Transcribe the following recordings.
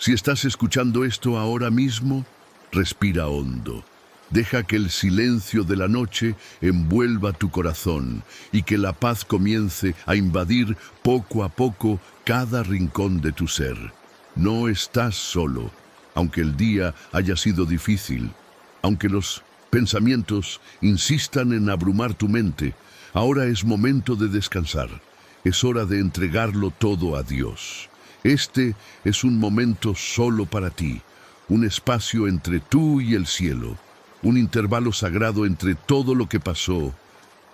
Si estás escuchando esto ahora mismo, respira hondo. Deja que el silencio de la noche envuelva tu corazón y que la paz comience a invadir poco a poco cada rincón de tu ser. No estás solo, aunque el día haya sido difícil, aunque los pensamientos insistan en abrumar tu mente. Ahora es momento de descansar. Es hora de entregarlo todo a Dios. Este es un momento solo para ti, un espacio entre tú y el cielo, un intervalo sagrado entre todo lo que pasó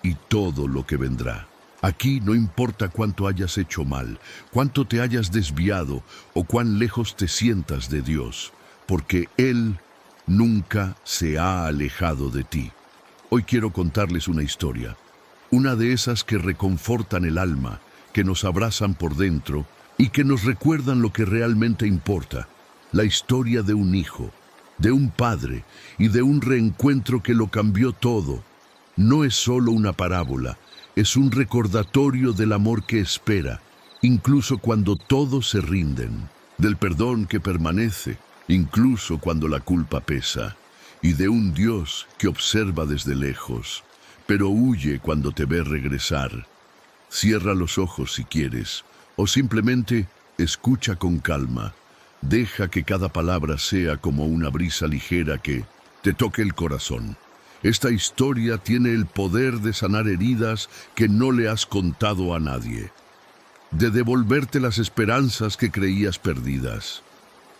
y todo lo que vendrá. Aquí no importa cuánto hayas hecho mal, cuánto te hayas desviado o cuán lejos te sientas de Dios, porque Él nunca se ha alejado de ti. Hoy quiero contarles una historia, una de esas que reconfortan el alma, que nos abrazan por dentro y que nos recuerdan lo que realmente importa, la historia de un hijo, de un padre y de un reencuentro que lo cambió todo. No es solo una parábola, es un recordatorio del amor que espera, incluso cuando todos se rinden, del perdón que permanece, incluso cuando la culpa pesa, y de un Dios que observa desde lejos, pero huye cuando te ve regresar. Cierra los ojos si quieres, o simplemente escucha con calma. Deja que cada palabra sea como una brisa ligera que te toque el corazón. Esta historia tiene el poder de sanar heridas que no le has contado a nadie, de devolverte las esperanzas que creías perdidas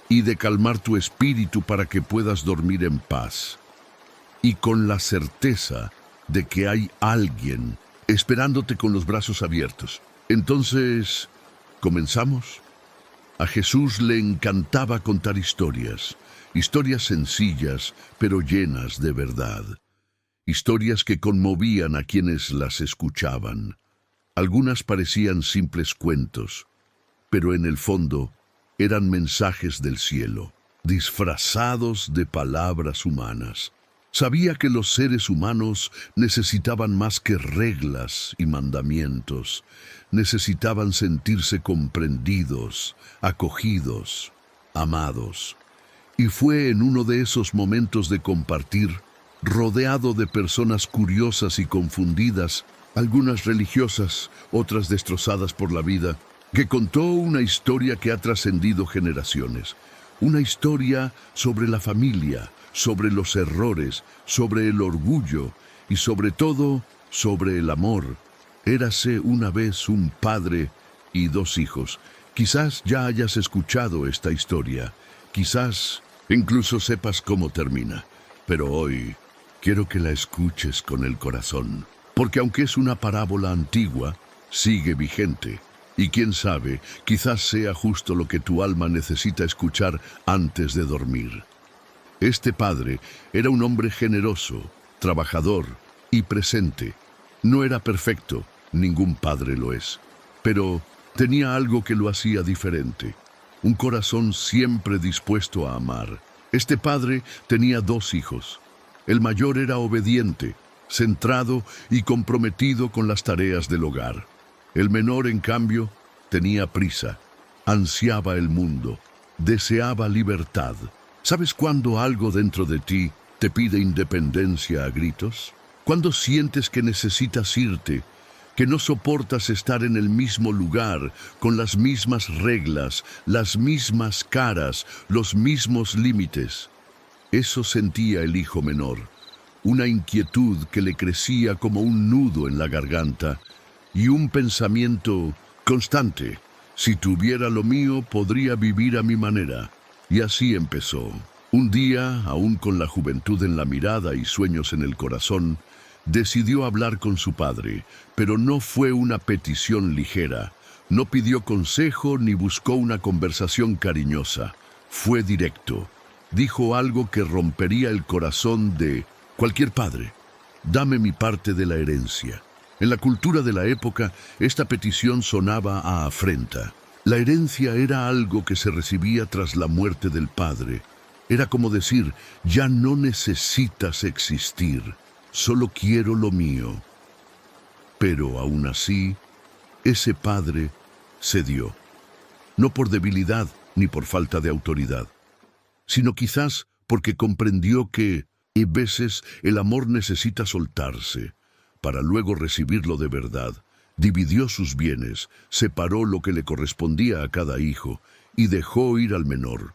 y de calmar tu espíritu para que puedas dormir en paz y con la certeza de que hay alguien esperándote con los brazos abiertos. Entonces, ¿comenzamos? A Jesús le encantaba contar historias, historias sencillas pero llenas de verdad, historias que conmovían a quienes las escuchaban. Algunas parecían simples cuentos, pero en el fondo eran mensajes del cielo, disfrazados de palabras humanas. Sabía que los seres humanos necesitaban más que reglas y mandamientos. Necesitaban sentirse comprendidos, acogidos, amados. Y fue en uno de esos momentos de compartir, rodeado de personas curiosas y confundidas, algunas religiosas, otras destrozadas por la vida, que contó una historia que ha trascendido generaciones. Una historia sobre la familia, sobre los errores, sobre el orgullo y sobre todo sobre el amor. Érase una vez un padre y dos hijos. Quizás ya hayas escuchado esta historia, quizás incluso sepas cómo termina, pero hoy quiero que la escuches con el corazón, porque aunque es una parábola antigua, sigue vigente. Y quién sabe, quizás sea justo lo que tu alma necesita escuchar antes de dormir. Este padre era un hombre generoso, trabajador y presente. No era perfecto, ningún padre lo es, pero tenía algo que lo hacía diferente, un corazón siempre dispuesto a amar. Este padre tenía dos hijos. El mayor era obediente, centrado y comprometido con las tareas del hogar. El menor, en cambio, tenía prisa, ansiaba el mundo, deseaba libertad. ¿Sabes cuándo algo dentro de ti te pide independencia a gritos? ¿Cuándo sientes que necesitas irte, que no soportas estar en el mismo lugar, con las mismas reglas, las mismas caras, los mismos límites? Eso sentía el hijo menor, una inquietud que le crecía como un nudo en la garganta y un pensamiento constante: si tuviera lo mío, podría vivir a mi manera. Y así empezó. Un día, aún con la juventud en la mirada y sueños en el corazón, decidió hablar con su padre, pero no fue una petición ligera. No pidió consejo ni buscó una conversación cariñosa. Fue directo. Dijo algo que rompería el corazón de cualquier padre: dame mi parte de la herencia. En la cultura de la época, esta petición sonaba a afrenta. La herencia era algo que se recibía tras la muerte del padre. Era como decir: ya no necesitas existir, solo quiero lo mío. Pero aún así, ese padre cedió. No por debilidad, ni por falta de autoridad, sino quizás porque comprendió que, a veces, el amor necesita soltarse para luego recibirlo de verdad. Dividió sus bienes, separó lo que le correspondía a cada hijo y dejó ir al menor.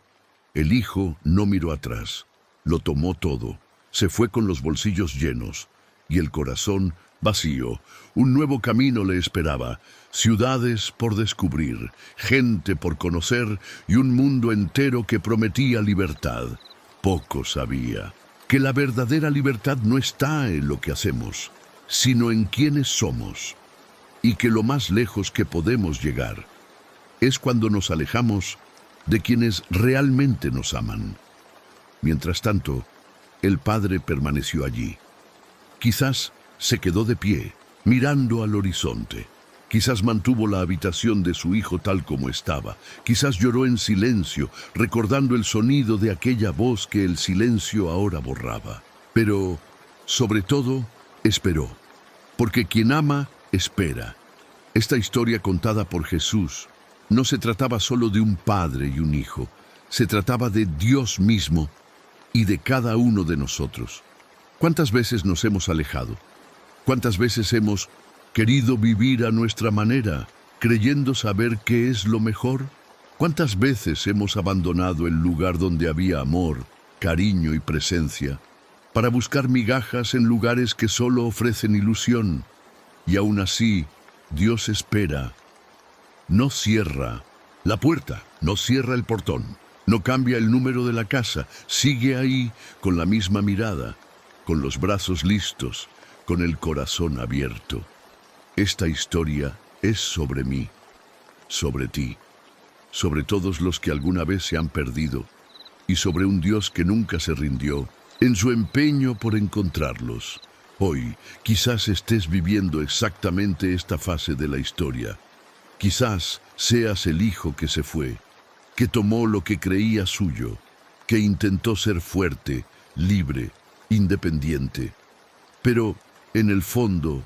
El hijo no miró atrás, lo tomó todo, se fue con los bolsillos llenos y el corazón vacío. Un nuevo camino le esperaba, ciudades por descubrir, gente por conocer y un mundo entero que prometía libertad. Poco sabía que la verdadera libertad no está en lo que hacemos, sino en quienes somos, y que lo más lejos que podemos llegar es cuando nos alejamos de quienes realmente nos aman. Mientras tanto, el padre permaneció allí. Quizás se quedó de pie, mirando al horizonte. Quizás mantuvo la habitación de su hijo tal como estaba. Quizás lloró en silencio, recordando el sonido de aquella voz que el silencio ahora borraba. Pero, sobre todo, esperó. Porque quien ama, espera. Esta historia contada por Jesús no se trataba solo de un padre y un hijo. Se trataba de Dios mismo y de cada uno de nosotros. ¿Cuántas veces nos hemos alejado? ¿Cuántas veces hemos querido vivir a nuestra manera, creyendo saber qué es lo mejor? ¿Cuántas veces hemos abandonado el lugar donde había amor, cariño y presencia, para buscar migajas en lugares que solo ofrecen ilusión? Y aún así, Dios espera. No cierra la puerta, no cierra el portón, no cambia el número de la casa, sigue ahí con la misma mirada, con los brazos listos, con el corazón abierto. Esta historia es sobre mí, sobre ti, sobre todos los que alguna vez se han perdido y sobre un Dios que nunca se rindió en su empeño por encontrarlos. Hoy, quizás estés viviendo exactamente esta fase de la historia. Quizás seas el hijo que se fue, que tomó lo que creía suyo, que intentó ser fuerte, libre, independiente. Pero, en el fondo,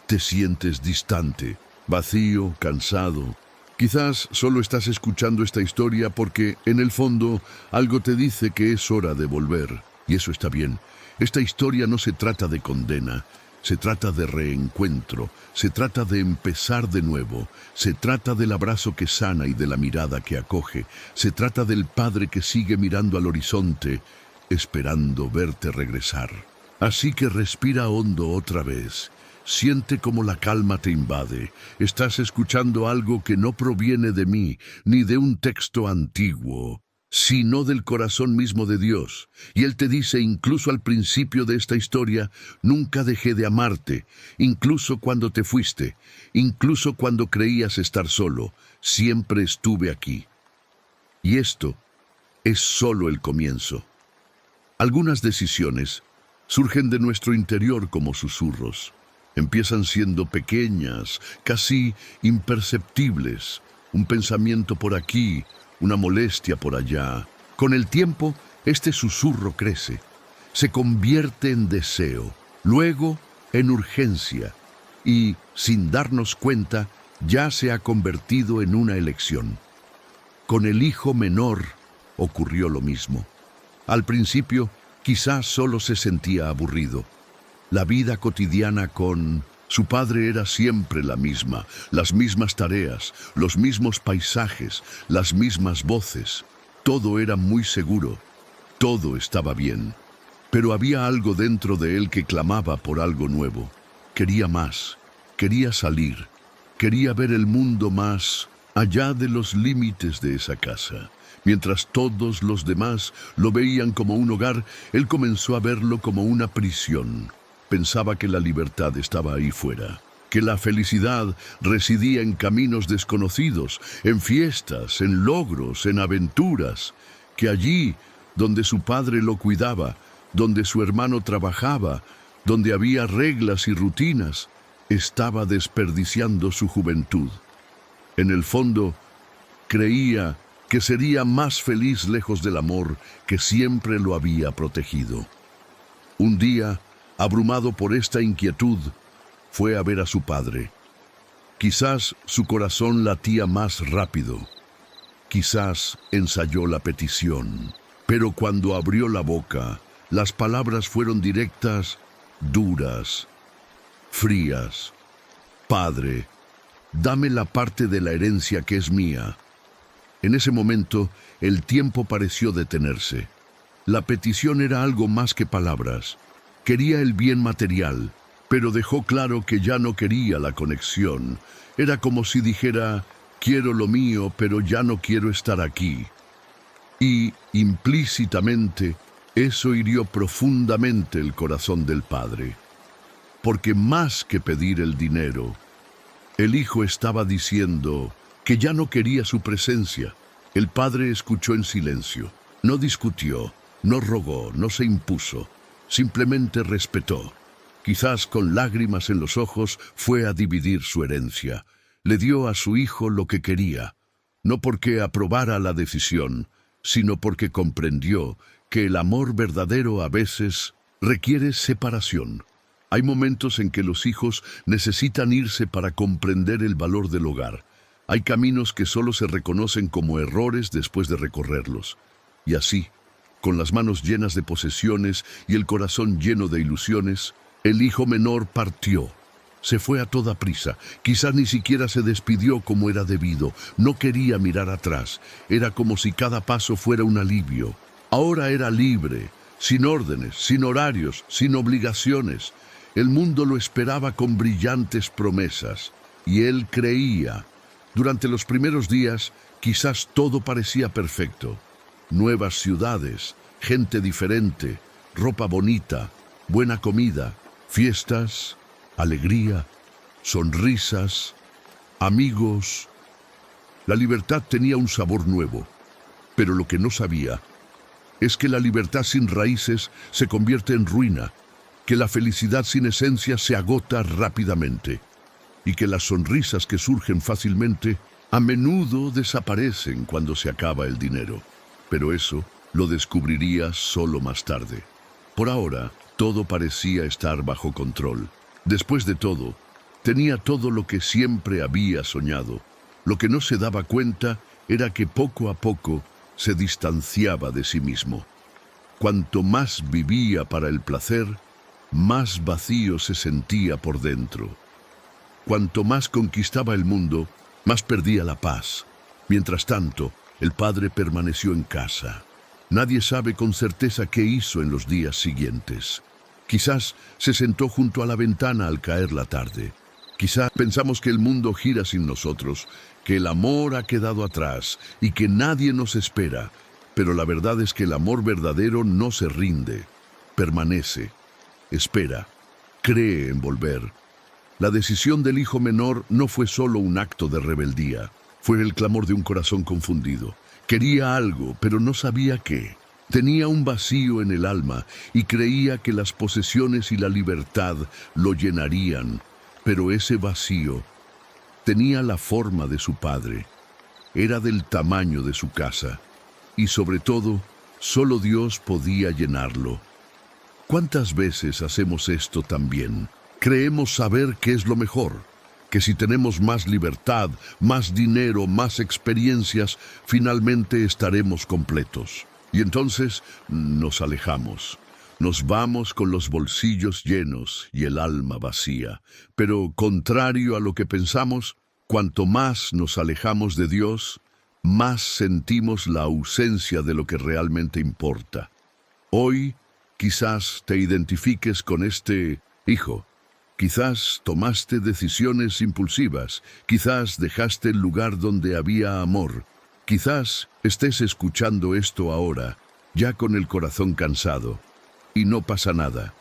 te sientes distante, vacío, cansado. Quizás solo estás escuchando esta historia porque, en el fondo, algo te dice que es hora de volver. Y eso está bien. Esta historia no se trata de condena, se trata de reencuentro, se trata de empezar de nuevo, se trata del abrazo que sana y de la mirada que acoge, se trata del padre que sigue mirando al horizonte, esperando verte regresar. Así que respira hondo otra vez. Siente cómo la calma te invade. Estás escuchando algo que no proviene de mí, ni de un texto antiguo, sino del corazón mismo de Dios. Y Él te dice, incluso al principio de esta historia, nunca dejé de amarte, incluso cuando te fuiste, incluso cuando creías estar solo, siempre estuve aquí. Y esto es solo el comienzo. Algunas decisiones surgen de nuestro interior como susurros. Empiezan siendo pequeñas, casi imperceptibles, un pensamiento por aquí, una molestia por allá. Con el tiempo, este susurro crece, se convierte en deseo, luego en urgencia y, sin darnos cuenta, ya se ha convertido en una elección. Con el hijo menor ocurrió lo mismo. Al principio, quizás solo se sentía aburrido. La vida cotidiana con su padre era siempre la misma, las mismas tareas, los mismos paisajes, las mismas voces. Todo era muy seguro, todo estaba bien. Pero había algo dentro de él que clamaba por algo nuevo. Quería más, quería salir, quería ver el mundo más allá de los límites de esa casa. Mientras todos los demás lo veían como un hogar, él comenzó a verlo como una prisión. Pensaba que la libertad estaba ahí fuera, que la felicidad residía en caminos desconocidos, en fiestas, en logros, en aventuras, que allí, donde su padre lo cuidaba, donde su hermano trabajaba, donde había reglas y rutinas, estaba desperdiciando su juventud. En el fondo, creía que sería más feliz lejos del amor que siempre lo había protegido. Un día, abrumado por esta inquietud, fue a ver a su padre. Quizás su corazón latía más rápido. Quizás ensayó la petición, pero cuando abrió la boca, las palabras fueron directas, duras, frías. Padre, dame la parte de la herencia que es mía. En ese momento, el tiempo pareció detenerse. La petición era algo más que palabras. Quería el bien material, pero dejó claro que ya no quería la conexión. Era como si dijera, quiero lo mío, pero ya no quiero estar aquí. Y, implícitamente, eso hirió profundamente el corazón del padre. Porque más que pedir el dinero, el hijo estaba diciendo que ya no quería su presencia. El padre escuchó en silencio. No discutió, no rogó, no se impuso. Simplemente respetó. Quizás con lágrimas en los ojos fue a dividir su herencia. Le dio a su hijo lo que quería, no porque aprobara la decisión, sino porque comprendió que el amor verdadero a veces requiere separación. Hay momentos en que los hijos necesitan irse para comprender el valor del hogar. Hay caminos que solo se reconocen como errores después de recorrerlos. Y así, con las manos llenas de posesiones y el corazón lleno de ilusiones, el hijo menor partió. Se fue a toda prisa. Quizás ni siquiera se despidió como era debido. No quería mirar atrás. Era como si cada paso fuera un alivio. Ahora era libre, sin órdenes, sin horarios, sin obligaciones. El mundo lo esperaba con brillantes promesas, y él creía. Durante los primeros días, quizás todo parecía perfecto. Nuevas ciudades, gente diferente, ropa bonita, buena comida, fiestas, alegría, sonrisas, amigos. La libertad tenía un sabor nuevo, pero lo que no sabía es que la libertad sin raíces se convierte en ruina, que la felicidad sin esencia se agota rápidamente y que las sonrisas que surgen fácilmente a menudo desaparecen cuando se acaba el dinero. Pero eso lo descubriría solo más tarde. Por ahora, todo parecía estar bajo control. Después de todo, tenía todo lo que siempre había soñado. Lo que no se daba cuenta era que poco a poco se distanciaba de sí mismo. Cuanto más vivía para el placer, más vacío se sentía por dentro. Cuanto más conquistaba el mundo, más perdía la paz. Mientras tanto, el padre permaneció en casa. Nadie sabe con certeza qué hizo en los días siguientes. Quizás se sentó junto a la ventana al caer la tarde. Quizás pensamos que el mundo gira sin nosotros, que el amor ha quedado atrás y que nadie nos espera. Pero la verdad es que el amor verdadero no se rinde, permanece. Espera, cree en volver. La decisión del hijo menor no fue solo un acto de rebeldía, fue el clamor de un corazón confundido. Quería algo, pero no sabía qué. Tenía un vacío en el alma y creía que las posesiones y la libertad lo llenarían, pero ese vacío tenía la forma de su padre, era del tamaño de su casa y sobre todo, solo Dios podía llenarlo. ¿Cuántas veces hacemos esto también? Creemos saber qué es lo mejor, que si tenemos más libertad, más dinero, más experiencias, finalmente estaremos completos. Y entonces nos alejamos. Nos vamos con los bolsillos llenos y el alma vacía. Pero contrario a lo que pensamos, cuanto más nos alejamos de Dios, más sentimos la ausencia de lo que realmente importa. Hoy, quizás te identifiques con este hijo. Quizás tomaste decisiones impulsivas. Quizás dejaste el lugar donde había amor. Quizás estés escuchando esto ahora, ya con el corazón cansado. Y no pasa nada,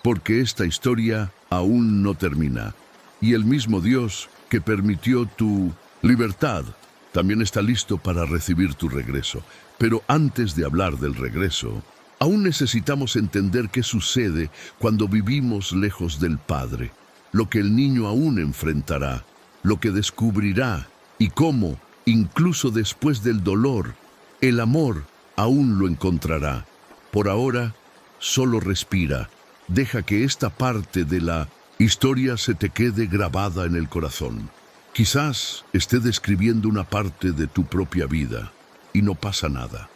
porque esta historia aún no termina. Y el mismo Dios que permitió tu libertad también está listo para recibir tu regreso. Pero antes de hablar del regreso, aún necesitamos entender qué sucede cuando vivimos lejos del Padre, lo que el niño aún enfrentará, lo que descubrirá y cómo, incluso después del dolor, el amor aún lo encontrará. Por ahora, solo respira, deja que esta parte de la historia se te quede grabada en el corazón. Quizás esté describiendo una parte de tu propia vida, y no pasa nada,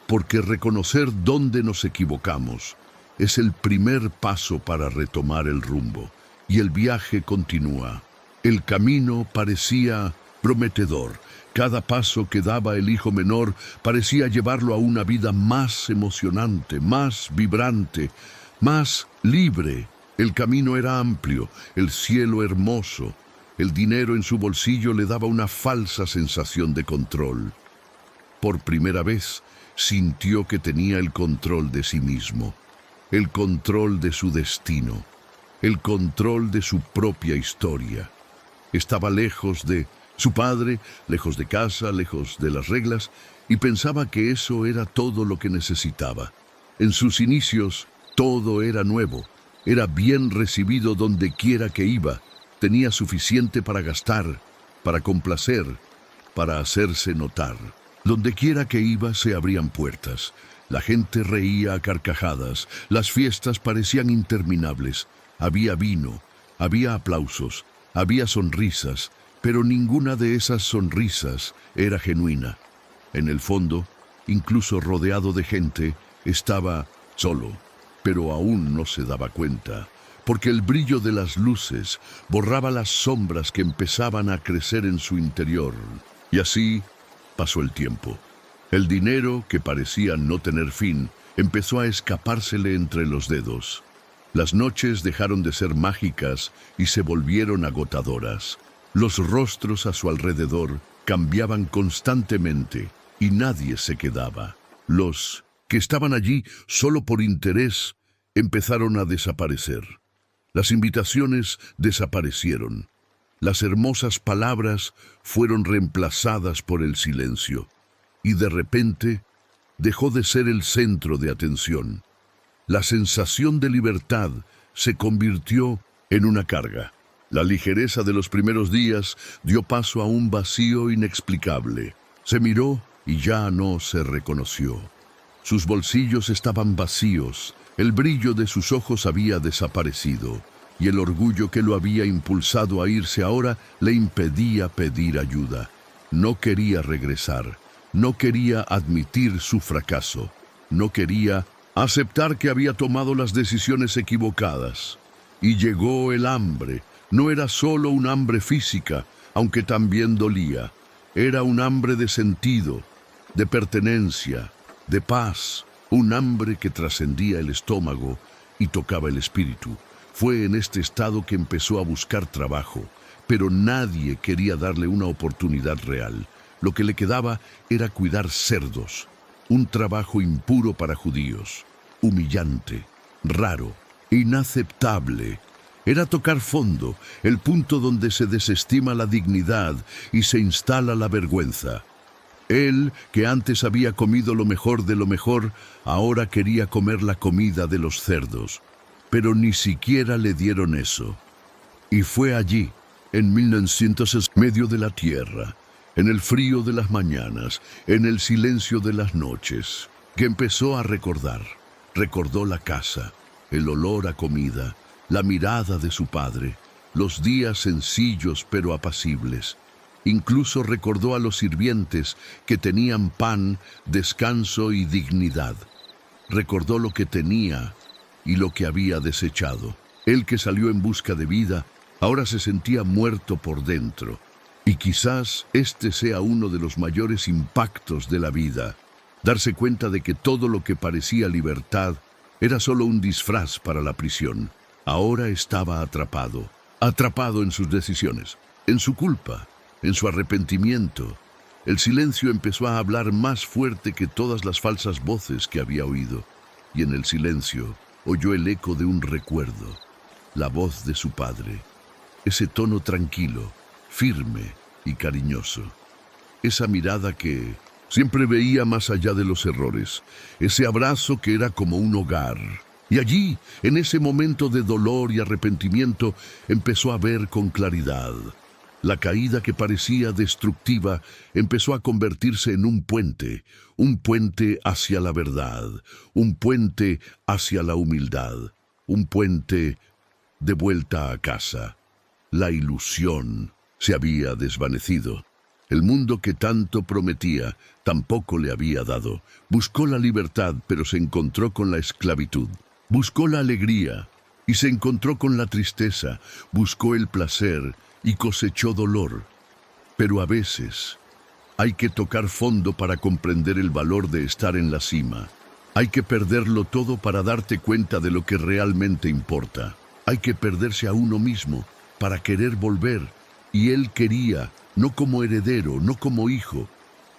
porque reconocer dónde nos equivocamos es el primer paso para retomar el rumbo, y el viaje continúa. El camino parecía prometedor. Cada paso que daba el hijo menor parecía llevarlo a una vida más emocionante, más vibrante, más libre. El camino era amplio, el cielo hermoso. El dinero en su bolsillo le daba una falsa sensación de control. Por primera vez sintió que tenía el control de sí mismo, el control de su destino, el control de su propia historia. Estaba lejos de su padre, lejos de casa, lejos de las reglas, y pensaba que eso era todo lo que necesitaba. En sus inicios, todo era nuevo, era bien recibido donde quiera que iba, tenía suficiente para gastar, para complacer, para hacerse notar. Donde quiera que iba se abrían puertas, la gente reía a carcajadas, las fiestas parecían interminables, había vino, había aplausos, había sonrisas, pero ninguna de esas sonrisas era genuina. En el fondo, incluso rodeado de gente, estaba solo, pero aún no se daba cuenta, porque el brillo de las luces borraba las sombras que empezaban a crecer en su interior. Y así pasó el tiempo. El dinero, que parecía no tener fin, empezó a escapársele entre los dedos. Las noches dejaron de ser mágicas y se volvieron agotadoras. Los rostros a su alrededor cambiaban constantemente y nadie se quedaba. Los que estaban allí solo por interés empezaron a desaparecer. Las invitaciones desaparecieron. Las hermosas palabras fueron reemplazadas por el silencio. Y de repente dejó de ser el centro de atención. La sensación de libertad se convirtió en una carga. La ligereza de los primeros días dio paso a un vacío inexplicable. Se miró y ya no se reconoció. Sus bolsillos estaban vacíos, el brillo de sus ojos había desaparecido, y el orgullo que lo había impulsado a irse ahora le impedía pedir ayuda. No quería regresar, no quería admitir su fracaso, no quería aceptar que había tomado las decisiones equivocadas. Y llegó el hambre. No era solo un hambre física, aunque también dolía. Era un hambre de sentido, de pertenencia, de paz, un hambre que trascendía el estómago y tocaba el espíritu. Fue en este estado que empezó a buscar trabajo, pero nadie quería darle una oportunidad real. Lo que le quedaba era cuidar cerdos, un trabajo impuro para judíos, humillante, raro, inaceptable. Era tocar fondo, el punto donde se desestima la dignidad y se instala la vergüenza. Él, que antes había comido lo mejor de lo mejor, ahora quería comer la comida de los cerdos. Pero ni siquiera le dieron eso. Y fue allí, en 1900, en medio de la tierra, en el frío de las mañanas, en el silencio de las noches, que empezó a recordar. Recordó la casa, el olor a comida, la mirada de su padre, los días sencillos pero apacibles. Incluso recordó a los sirvientes que tenían pan, descanso y dignidad. Recordó lo que tenía y lo que había desechado. Él, que salió en busca de vida, ahora se sentía muerto por dentro. Y quizás este sea uno de los mayores impactos de la vida. Darse cuenta de que todo lo que parecía libertad era solo un disfraz para la prisión. Ahora estaba atrapado, atrapado en sus decisiones, en su culpa, en su arrepentimiento. El silencio empezó a hablar más fuerte que todas las falsas voces que había oído. Y en el silencio oyó el eco de un recuerdo, la voz de su padre, ese tono tranquilo, firme y cariñoso, esa mirada que siempre veía más allá de los errores, ese abrazo que era como un hogar. Y allí, en ese momento de dolor y arrepentimiento, empezó a ver con claridad. La caída que parecía destructiva empezó a convertirse en un puente hacia la verdad, un puente hacia la humildad, un puente de vuelta a casa. La ilusión se había desvanecido. El mundo que tanto prometía tampoco le había dado. Buscó la libertad, pero se encontró con la esclavitud. Buscó la alegría y se encontró con la tristeza. Buscó el placer y cosechó dolor. Pero a veces hay que tocar fondo para comprender el valor de estar en la cima. Hay que perderlo todo para darte cuenta de lo que realmente importa. Hay que perderse a uno mismo para querer volver. Y él quería, no como heredero, no como hijo,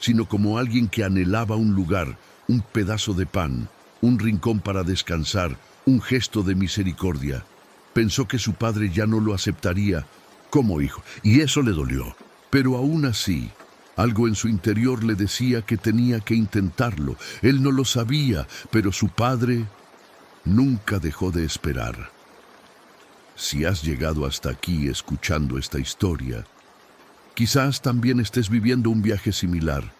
sino como alguien que anhelaba un lugar, un pedazo de pan, un rincón para descansar, un gesto de misericordia. Pensó que su padre ya no lo aceptaría como hijo, y eso le dolió. Pero aún así, algo en su interior le decía que tenía que intentarlo. Él no lo sabía, pero su padre nunca dejó de esperar. Si has llegado hasta aquí escuchando esta historia, quizás también estés viviendo un viaje similar.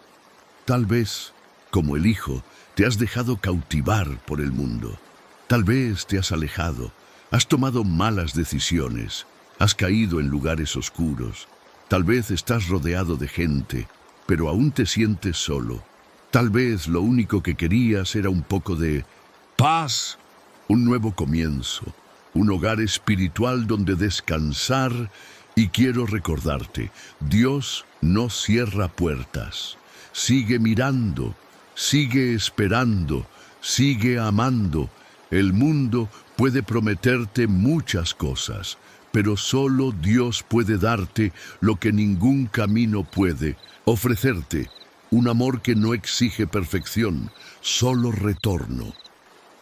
Tal vez, como el hijo, te has dejado cautivar por el mundo. Tal vez te has alejado, has tomado malas decisiones, has caído en lugares oscuros. Tal vez estás rodeado de gente, pero aún te sientes solo. Tal vez lo único que querías era un poco de paz, un nuevo comienzo, un hogar espiritual donde descansar. Y quiero recordarte, Dios no cierra puertas. Sigue mirando, sigue esperando, sigue amando. El mundo puede prometerte muchas cosas, pero solo Dios puede darte lo que ningún camino puede, ofrecerte un amor que no exige perfección, solo retorno.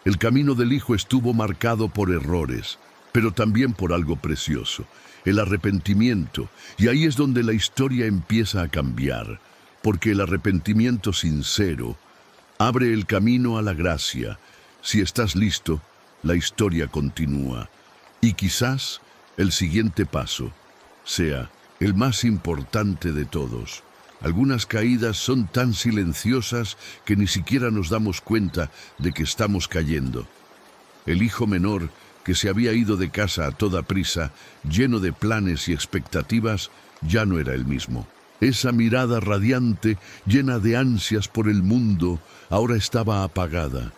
El camino del Hijo estuvo marcado por errores, pero también por algo precioso, el arrepentimiento. Y ahí es donde la historia empieza a cambiar, porque el arrepentimiento sincero abre el camino a la gracia. Si estás listo, la historia continúa. Y quizás el siguiente paso sea el más importante de todos. Algunas caídas son tan silenciosas que ni siquiera nos damos cuenta de que estamos cayendo. El hijo menor, que se había ido de casa a toda prisa, lleno de planes y expectativas, ya no era el mismo. Esa mirada radiante, llena de ansias por el mundo, ahora estaba apagada,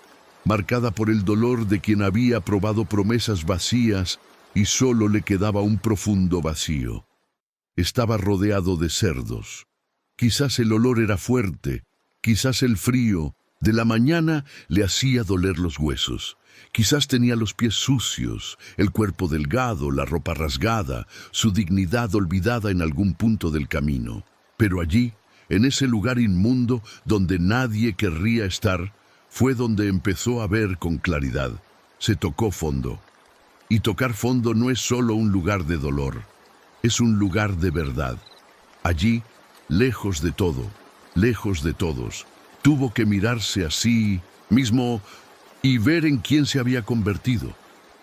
marcada por el dolor de quien había probado promesas vacías y solo le quedaba un profundo vacío. Estaba rodeado de cerdos. Quizás el olor era fuerte, quizás el frío de la mañana le hacía doler los huesos. Quizás tenía los pies sucios, el cuerpo delgado, la ropa rasgada, su dignidad olvidada en algún punto del camino. Pero allí, en ese lugar inmundo donde nadie querría estar, fue donde empezó a ver con claridad. Se tocó fondo. Y tocar fondo no es solo un lugar de dolor, es un lugar de verdad. Allí, lejos de todo, lejos de todos, tuvo que mirarse a sí mismo y ver en quién se había convertido.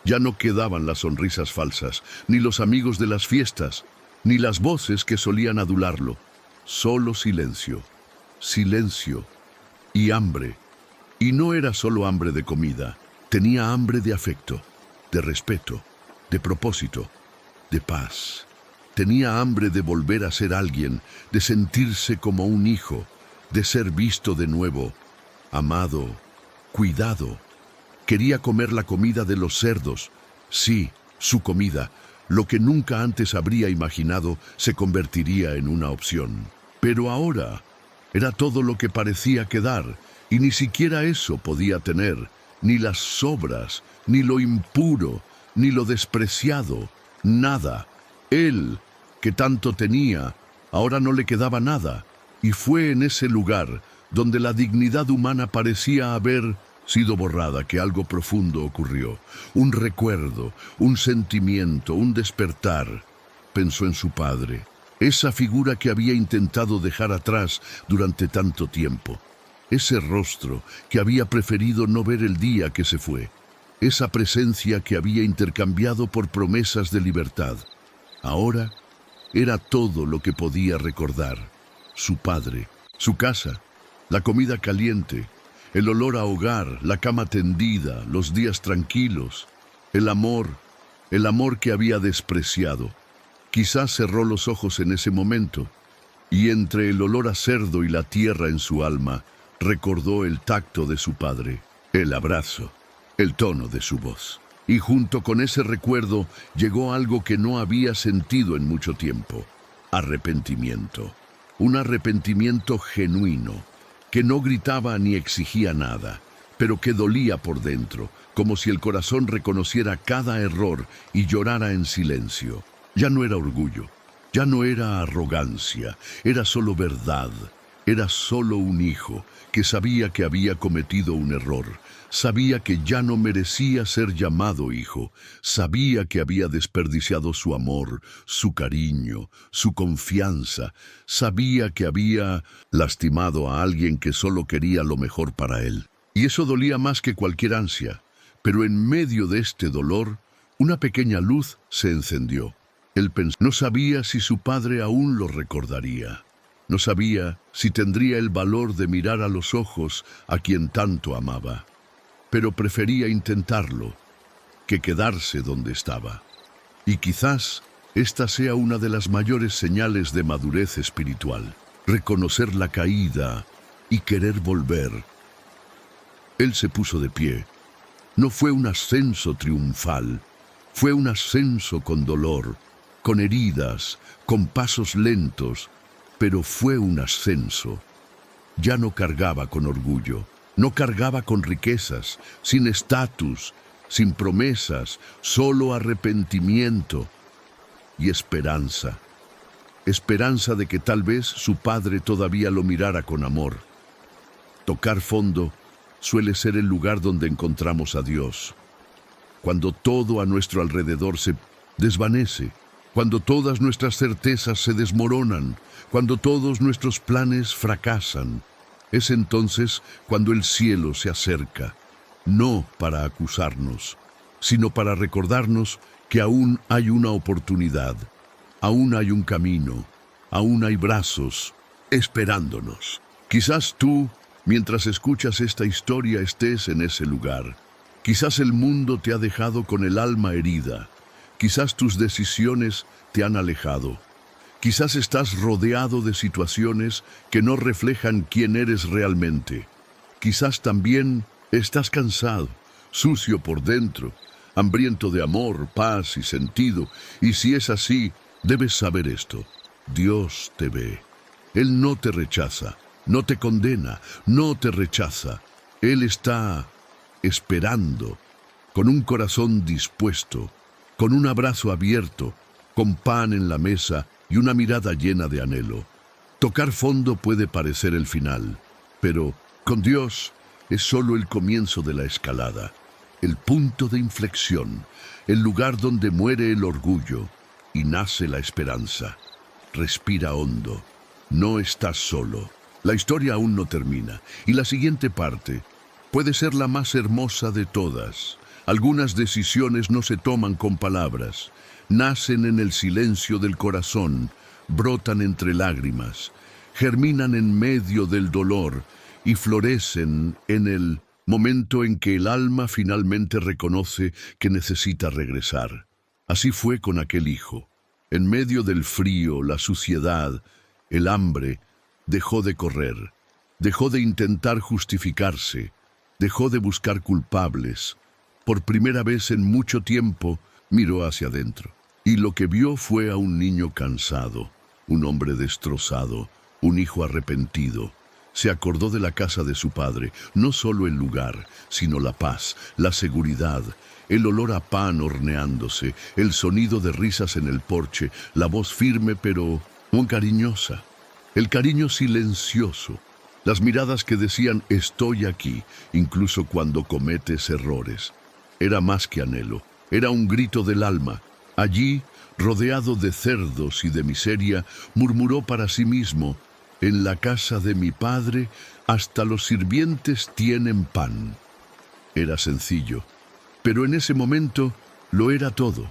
Ya no quedaban las sonrisas falsas, ni los amigos de las fiestas, ni las voces que solían adularlo. Solo silencio, silencio y hambre. Y no era solo hambre de comida, tenía hambre de afecto, de respeto, de propósito, de paz. Tenía hambre de volver a ser alguien, de sentirse como un hijo, de ser visto de nuevo, amado, cuidado. Quería comer la comida de los cerdos. Sí, su comida, lo que nunca antes habría imaginado, se convertiría en una opción. Pero ahora era todo lo que parecía quedar, y ni siquiera eso podía tener, ni las sobras, ni lo impuro, ni lo despreciado, nada. Él, que tanto tenía, ahora no le quedaba nada, y fue en ese lugar donde la dignidad humana parecía haber sido borrada que algo profundo ocurrió. Un recuerdo, un sentimiento, un despertar. Pensó en su padre, esa figura que había intentado dejar atrás durante tanto tiempo. Ese rostro que había preferido no ver el día que se fue. Esa presencia que había intercambiado por promesas de libertad. Ahora era todo lo que podía recordar. Su padre, su casa, la comida caliente, el olor a hogar, la cama tendida, los días tranquilos, el amor que había despreciado. Quizás cerró los ojos en ese momento, Y entre el olor a cerdo y la tierra en su alma, recordó el tacto de su padre, el abrazo, el tono de su voz. Y junto con ese recuerdo llegó algo que no había sentido en mucho tiempo: arrepentimiento. Un arrepentimiento genuino, que no gritaba ni exigía nada, pero que dolía por dentro, como si el corazón reconociera cada error y llorara en silencio. Ya no era orgullo, ya no era arrogancia, era solo verdad. Era solo un hijo que sabía que había cometido un error, sabía que ya no merecía ser llamado hijo, sabía que había desperdiciado su amor, su cariño, su confianza, sabía que había lastimado a alguien que solo quería lo mejor para él. Y eso dolía más que cualquier ansia, pero en medio de este dolor, una pequeña luz se encendió. Él no sabía si su padre aún lo recordaría. No sabía si tendría el valor de mirar a los ojos a quien tanto amaba, pero prefería intentarlo que quedarse donde estaba. Y quizás esta sea una de las mayores señales de madurez espiritual: reconocer la caída y querer volver. Él se puso de pie. No fue un ascenso triunfal, fue un ascenso con dolor, con heridas, con pasos lentos, pero fue un ascenso. Ya no cargaba con orgullo, no cargaba con riquezas, sin estatus, sin promesas, solo arrepentimiento y esperanza. Esperanza de que tal vez su padre todavía lo mirara con amor. Tocar fondo suele ser el lugar donde encontramos a Dios. Cuando todo a nuestro alrededor se desvanece, cuando todas nuestras certezas se desmoronan, cuando todos nuestros planes fracasan, es entonces cuando el cielo se acerca, no para acusarnos, sino para recordarnos que aún hay una oportunidad, aún hay un camino, aún hay brazos esperándonos. Quizás tú, mientras escuchas esta historia, estés en ese lugar. Quizás el mundo te ha dejado con el alma herida. Quizás tus decisiones te han alejado. Quizás estás rodeado de situaciones que no reflejan quién eres realmente. Quizás también estás cansado, sucio por dentro, hambriento de amor, paz y sentido. Y si es así, debes saber esto: Dios te ve. Él no te rechaza, no te condena, no te rechaza. Él está esperando, con un corazón dispuesto, con un abrazo abierto, con pan en la mesa y una mirada llena de anhelo. Tocar fondo puede parecer el final, pero con Dios es solo el comienzo de la escalada, el punto de inflexión, el lugar donde muere el orgullo y nace la esperanza. Respira hondo, no estás solo. La historia aún no termina, y la siguiente parte puede ser la más hermosa de todas. Algunas decisiones no se toman con palabras, nacen en el silencio del corazón, brotan entre lágrimas, germinan en medio del dolor y florecen en el momento en que el alma finalmente reconoce que necesita regresar. Así fue con aquel hijo. En medio del frío, la suciedad, el hambre, dejó de correr, dejó de intentar justificarse, dejó de buscar culpables. Por primera vez en mucho tiempo, miró hacia adentro. Y lo que vio fue a un niño cansado, un hombre destrozado, un hijo arrepentido. Se acordó de la casa de su padre, no solo el lugar, sino la paz, la seguridad, el olor a pan horneándose, el sonido de risas en el porche, la voz firme pero muy cariñosa, el cariño silencioso, las miradas que decían «estoy aquí», incluso cuando cometes errores. Era más que anhelo, era un grito del alma. Allí, rodeado de cerdos y de miseria, murmuró para sí mismo: «En la casa de mi padre hasta los sirvientes tienen pan». Era sencillo, pero en ese momento lo era todo.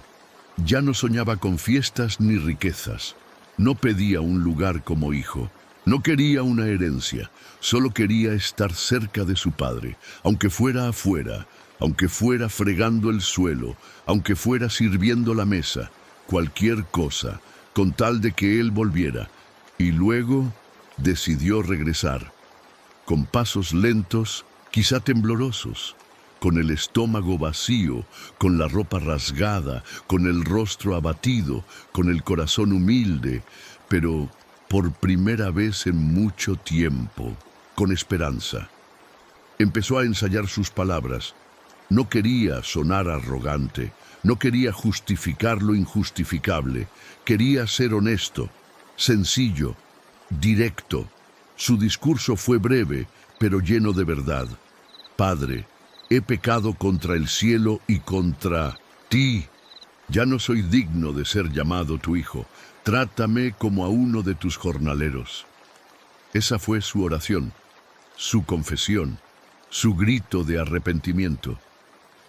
Ya no soñaba con fiestas ni riquezas. No pedía un lugar como hijo. No quería una herencia. Solo quería estar cerca de su padre, aunque fuera afuera, aunque fuera fregando el suelo, aunque fuera sirviendo la mesa, cualquier cosa, con tal de que él volviera. Y luego decidió regresar, con pasos lentos, quizá temblorosos, con el estómago vacío, con la ropa rasgada, con el rostro abatido, con el corazón humilde, pero por primera vez en mucho tiempo, con esperanza. Empezó a ensayar sus palabras. No quería sonar arrogante, no quería justificar lo injustificable, quería ser honesto, sencillo, directo. Su discurso fue breve, pero lleno de verdad. Padre, he pecado contra el cielo y contra ti. Ya no soy digno de ser llamado tu hijo. Trátame como a uno de tus jornaleros. Esa fue su oración, su confesión, su grito de arrepentimiento.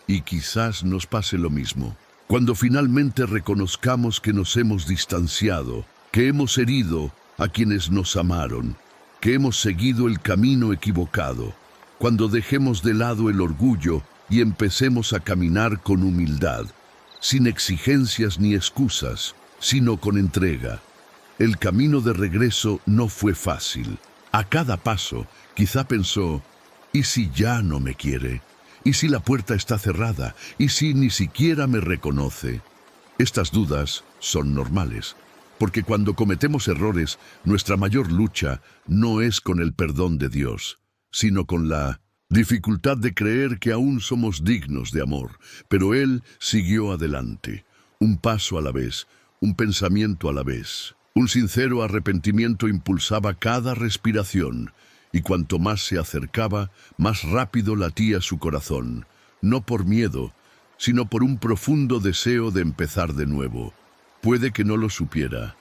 Y quizás nos pase lo mismo. Cuando finalmente reconozcamos que nos hemos distanciado, que hemos herido a quienes nos amaron, que hemos seguido el camino equivocado, cuando dejemos de lado el orgullo y empecemos a caminar con humildad, sin exigencias ni excusas, sino con entrega. El camino de regreso no fue fácil. A cada paso, quizá pensó, ¿y si ya no me quiere? ¿Y si la puerta está cerrada? ¿Y si ni siquiera me reconoce? Estas dudas son normales, porque cuando cometemos errores, nuestra mayor lucha no es con el perdón de Dios, sino con la dificultad de creer que aún somos dignos de amor. Pero Él siguió adelante, un paso a la vez, un pensamiento a la vez. Un sincero arrepentimiento impulsaba cada respiración, y cuanto más se acercaba, más rápido latía su corazón, no por miedo, sino por un profundo deseo de empezar de nuevo. Puede que no lo supiera,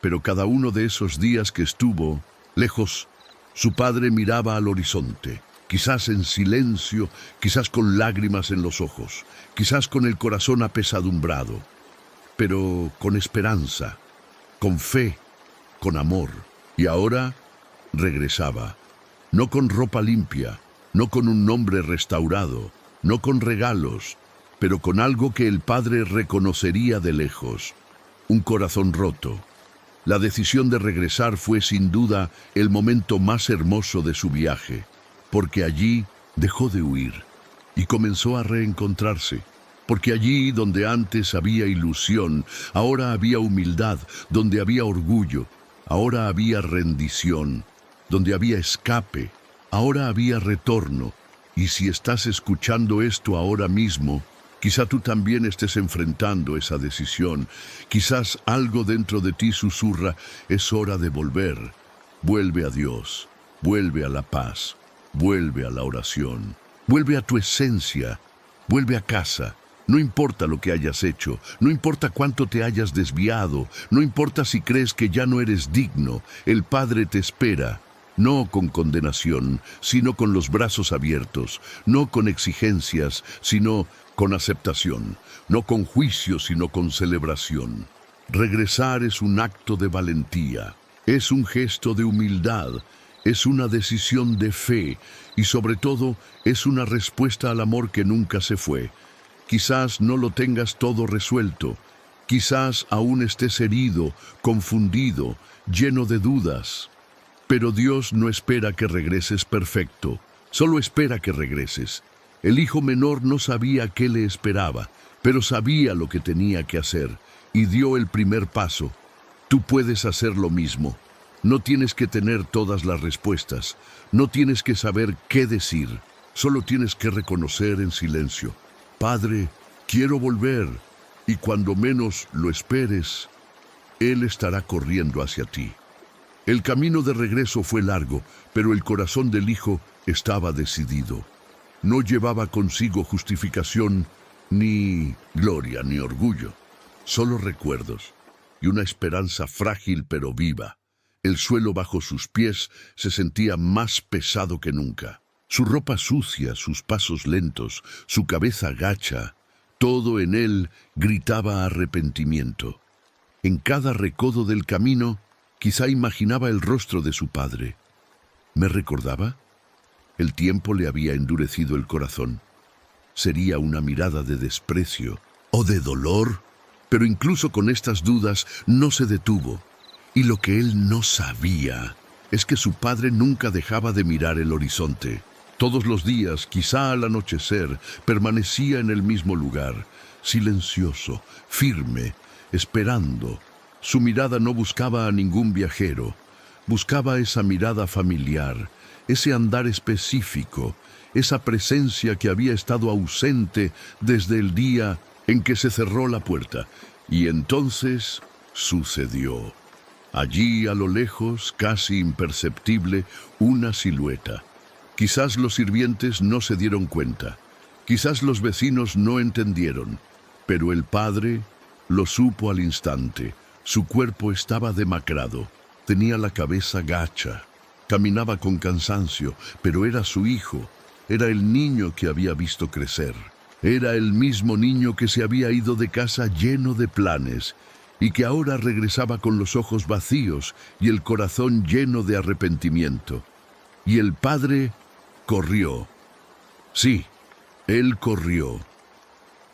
pero cada uno de esos días que estuvo lejos, su padre miraba al horizonte, quizás en silencio, quizás con lágrimas en los ojos, quizás con el corazón apesadumbrado, pero con esperanza, con fe, con amor. Y ahora regresaba, no con ropa limpia, no con un nombre restaurado, no con regalos, pero con algo que el padre reconocería de lejos, un corazón roto. La decisión de regresar fue sin duda el momento más hermoso de su viaje, porque allí dejó de huir y comenzó a reencontrarse. Porque allí donde antes había ilusión, ahora había humildad, donde había orgullo, ahora había rendición, donde había escape, ahora había retorno. Y si estás escuchando esto ahora mismo, quizá tú también estés enfrentando esa decisión. Quizás algo dentro de ti susurra, es hora de volver. Vuelve a Dios, vuelve a la paz, vuelve a la oración, vuelve a tu esencia, vuelve a casa. No importa lo que hayas hecho, no importa cuánto te hayas desviado, no importa si crees que ya no eres digno, el Padre te espera, no con condenación, sino con los brazos abiertos, no con exigencias, sino con aceptación, no con juicio, sino con celebración. Regresar es un acto de valentía, es un gesto de humildad, es una decisión de fe y sobre todo es una respuesta al amor que nunca se fue. Quizás no lo tengas todo resuelto, quizás aún estés herido, confundido, lleno de dudas. Pero Dios no espera que regreses perfecto, solo espera que regreses. El hijo menor no sabía qué le esperaba, pero sabía lo que tenía que hacer y dio el primer paso. Tú puedes hacer lo mismo. No tienes que tener todas las respuestas, no tienes que saber qué decir, solo tienes que reconocer en silencio. Padre, quiero volver, y cuando menos lo esperes, Él estará corriendo hacia ti. El camino de regreso fue largo, pero el corazón del hijo estaba decidido. No llevaba consigo justificación, ni gloria, ni orgullo, solo recuerdos y una esperanza frágil pero viva. El suelo bajo sus pies se sentía más pesado que nunca. Su ropa sucia, sus pasos lentos, su cabeza gacha, todo en él gritaba arrepentimiento. En cada recodo del camino, quizá imaginaba el rostro de su padre. ¿Me recordaba? El tiempo le había endurecido el corazón. ¿Sería una mirada de desprecio o de dolor? Pero incluso con estas dudas no se detuvo. Y lo que él no sabía es que su padre nunca dejaba de mirar el horizonte. Todos los días, quizá al anochecer, permanecía en el mismo lugar, silencioso, firme, esperando. Su mirada no buscaba a ningún viajero, buscaba esa mirada familiar, ese andar específico, esa presencia que había estado ausente desde el día en que se cerró la puerta. Y entonces sucedió. Allí, a lo lejos, casi imperceptible, una silueta. Quizás los sirvientes no se dieron cuenta, quizás los vecinos no entendieron, pero el padre lo supo al instante. Su cuerpo estaba demacrado, tenía la cabeza gacha, caminaba con cansancio, pero era su hijo, era el niño que había visto crecer. Era el mismo niño que se había ido de casa lleno de planes y que ahora regresaba con los ojos vacíos y el corazón lleno de arrepentimiento. Y el padre corrió. Sí, él corrió.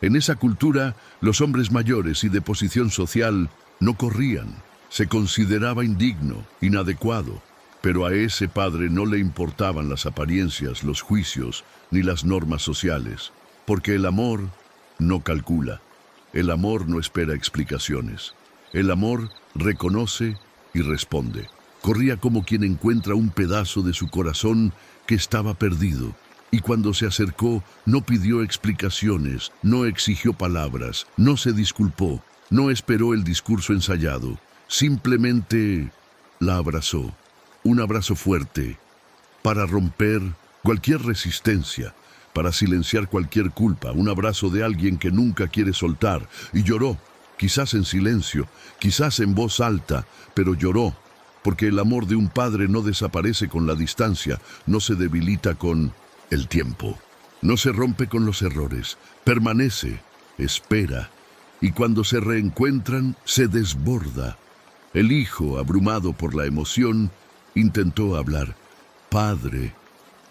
En esa cultura, los hombres mayores y de posición social no corrían. Se consideraba indigno, inadecuado. Pero a ese padre no le importaban las apariencias, los juicios, ni las normas sociales. Porque el amor no calcula. El amor no espera explicaciones. El amor reconoce y responde. Corría como quien encuentra un pedazo de su corazón que estaba perdido. Y cuando se acercó, no pidió explicaciones, no exigió palabras, no se disculpó, no esperó el discurso ensayado. Simplemente la abrazó. Un abrazo fuerte para romper cualquier resistencia, para silenciar cualquier culpa, un abrazo de alguien que nunca quiere soltar. Y lloró, quizás en silencio, quizás en voz alta, pero lloró, porque el amor de un padre no desaparece con la distancia, no se debilita con el tiempo, no se rompe con los errores, permanece, espera, y cuando se reencuentran, se desborda. El hijo, abrumado por la emoción, intentó hablar. Padre,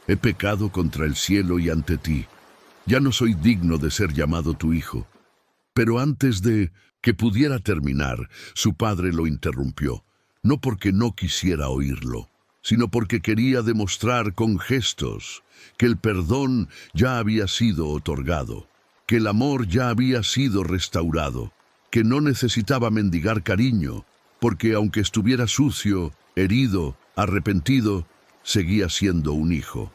he pecado contra el cielo y ante ti. Ya no soy digno de ser llamado tu hijo. Pero antes de que pudiera terminar, su padre lo interrumpió, no porque no quisiera oírlo, sino porque quería demostrar con gestos que el perdón ya había sido otorgado, que el amor ya había sido restaurado, que no necesitaba mendigar cariño, porque aunque estuviera sucio, herido, arrepentido, seguía siendo un hijo.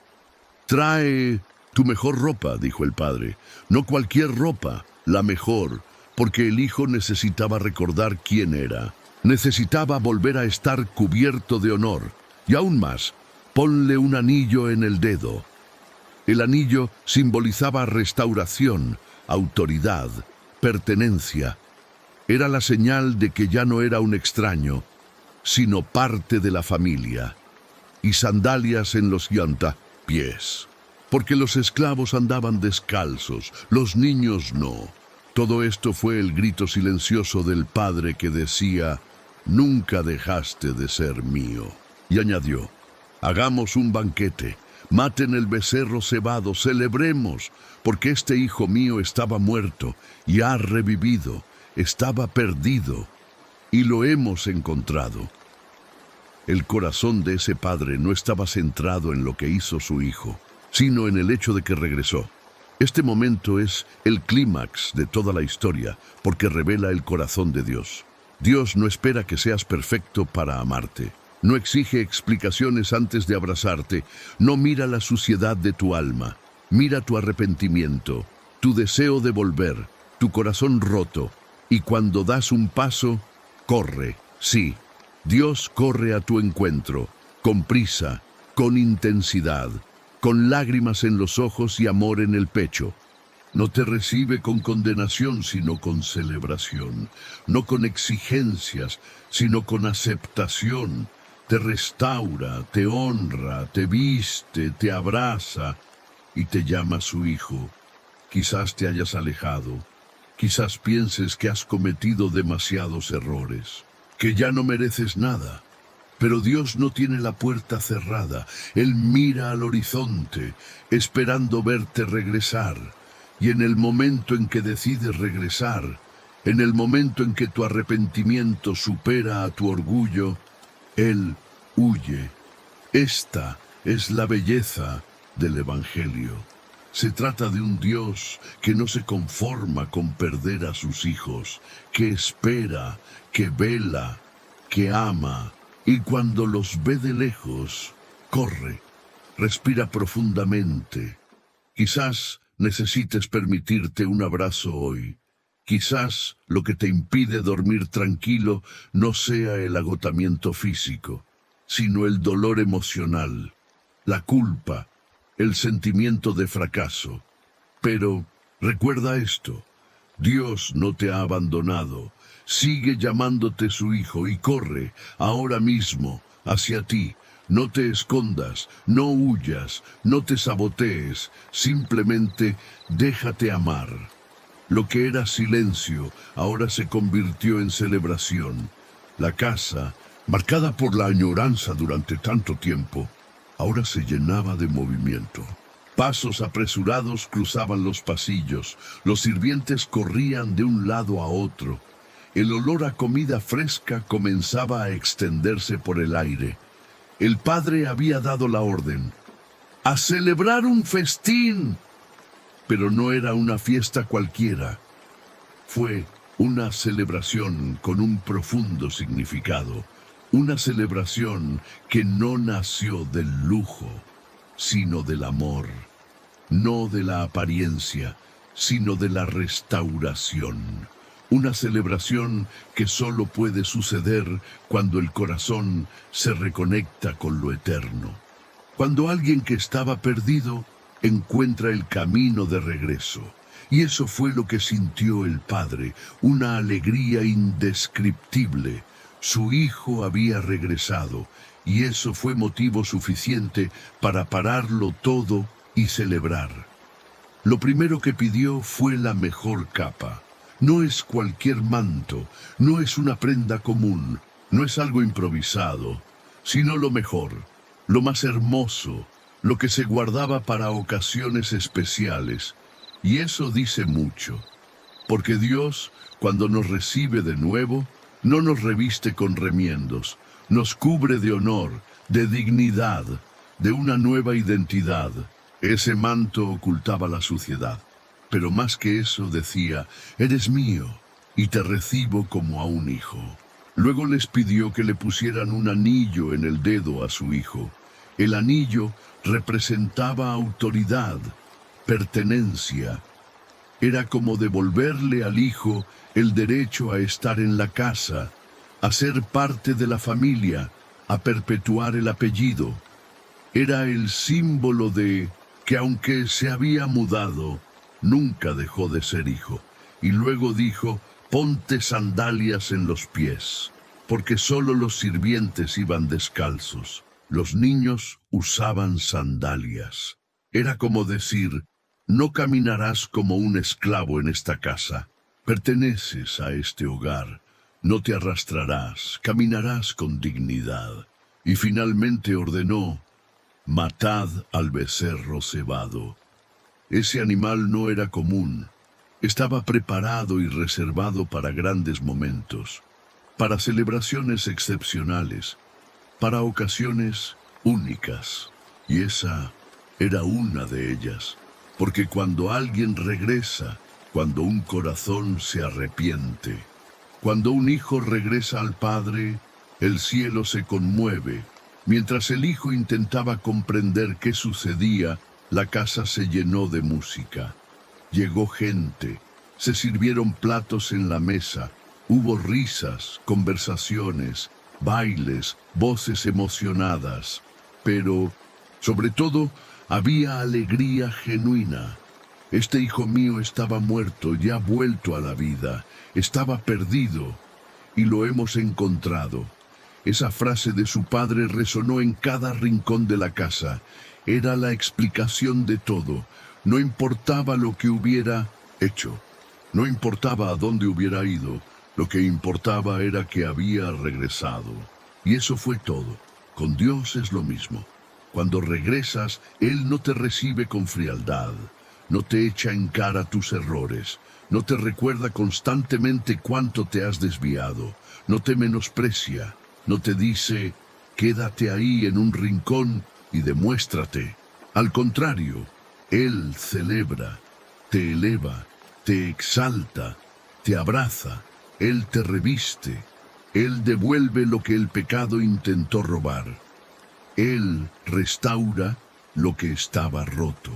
Trae tu mejor ropa, dijo el padre, no cualquier ropa, la mejor, porque el hijo necesitaba recordar quién era, necesitaba volver a estar cubierto de honor, y aún más, ponle un anillo en el dedo. El anillo simbolizaba restauración, autoridad, pertenencia. Era la señal de que ya no era un extraño, sino parte de la familia. Y sandalias en los pies, porque los esclavos andaban descalzos, los niños no. Todo esto fue el grito silencioso del padre que decía, nunca dejaste de ser mío. Y añadió, hagamos un banquete, maten el becerro cebado, celebremos, porque este hijo mío estaba muerto y ha revivido, estaba perdido y lo hemos encontrado. El corazón de ese padre no estaba centrado en lo que hizo su hijo, sino en el hecho de que regresó. Este momento es el clímax de toda la historia, porque revela el corazón de Dios. Dios no espera que seas perfecto para amarte. No exige explicaciones antes de abrazarte. No mira la suciedad de tu alma. Mira tu arrepentimiento, tu deseo de volver, tu corazón roto. Y cuando das un paso, corre, sí. Dios corre a tu encuentro, con prisa, con intensidad, con lágrimas en los ojos y amor en el pecho. No te recibe con condenación, sino con celebración. No con exigencias, sino con aceptación. Te restaura, te honra, te viste, te abraza y te llama su hijo. Quizás te hayas alejado, quizás pienses que has cometido demasiados errores, que ya no mereces nada. Pero Dios no tiene la puerta cerrada. Él mira al horizonte, esperando verte regresar. Y en el momento en que decides regresar, En el momento en que tu arrepentimiento supera a tu orgullo, Él huye. Esta es la belleza del Evangelio. Se trata de un Dios que no se conforma con perder a sus hijos, que espera, que vela, que ama, y cuando los ve de lejos, corre, respira profundamente. Quizás necesites permitirte un abrazo hoy. Quizás lo que te impide dormir tranquilo no sea el agotamiento físico, sino el dolor emocional, la culpa, el sentimiento de fracaso. Pero recuerda esto, Dios no te ha abandonado, sigue llamándote su hijo y corre ahora mismo hacia ti. No te escondas, no huyas, no te sabotees, simplemente déjate amar. Lo que era silencio ahora se convirtió en celebración. La casa, marcada por la añoranza durante tanto tiempo, ahora se llenaba de movimiento. Pasos apresurados cruzaban los pasillos, los sirvientes corrían de un lado a otro. El olor a comida fresca comenzaba a extenderse por el aire. El padre había dado la orden: ¡a celebrar un festín! Pero no era una fiesta cualquiera. Fue una celebración con un profundo significado. Una celebración que no nació del lujo, sino del amor. No de la apariencia, sino de la restauración. Una celebración que solo puede suceder cuando el corazón se reconecta con lo eterno. Cuando alguien que estaba perdido encuentra el camino de regreso. Y eso fue lo que sintió el padre, una alegría indescriptible. Su hijo había regresado, y eso fue motivo suficiente para pararlo todo y celebrar. Lo primero que pidió fue la mejor capa. No es cualquier manto, no es una prenda común, no es algo improvisado, sino lo mejor, lo más hermoso, lo que se guardaba para ocasiones especiales. Y eso dice mucho, porque Dios, cuando nos recibe de nuevo, no nos reviste con remiendos, nos cubre de honor, de dignidad, de una nueva identidad. Ese manto ocultaba la suciedad, pero más que eso decía: eres mío, y te recibo como a un hijo. Luego les pidió que le pusieran un anillo en el dedo a su hijo. El anillo representaba autoridad, pertenencia. Era como devolverle al hijo el derecho a estar en la casa, a ser parte de la familia, a perpetuar el apellido. Era el símbolo de que aunque se había mudado, nunca dejó de ser hijo. Y luego dijo: ponte sandalias en los pies, porque solo los sirvientes iban descalzos. Los niños usaban sandalias. Era como decir: no caminarás como un esclavo en esta casa. Perteneces a este hogar. No te arrastrarás, caminarás con dignidad. Y finalmente ordenó: matad al becerro cebado. Ese animal no era común. Estaba preparado y reservado para grandes momentos, para celebraciones excepcionales, para ocasiones únicas. Y esa era una de ellas. Porque cuando alguien regresa, cuando un corazón se arrepiente, cuando un hijo regresa al Padre, el cielo se conmueve. Mientras el hijo intentaba comprender qué sucedía, la casa se llenó de música. Llegó gente, se sirvieron platos en la mesa, hubo risas, conversaciones, bailes, voces emocionadas. Pero, sobre todo, había alegría genuina. Este hijo mío estaba muerto y ha vuelto a la vida. Estaba perdido y lo hemos encontrado. Esa frase de su padre resonó en cada rincón de la casa. Era la explicación de todo. No importaba lo que hubiera hecho. No importaba a dónde hubiera ido. Lo que importaba era que había regresado. Y eso fue todo. Con Dios es lo mismo. Cuando regresas, Él no te recibe con frialdad, no te echa en cara tus errores, no te recuerda constantemente cuánto te has desviado, no te menosprecia, no te dice, quédate ahí en un rincón y demuéstrate. Al contrario, Él celebra, te eleva, te exalta, te abraza, Él te reviste, Él devuelve lo que el pecado intentó robar. Él restaura lo que estaba roto.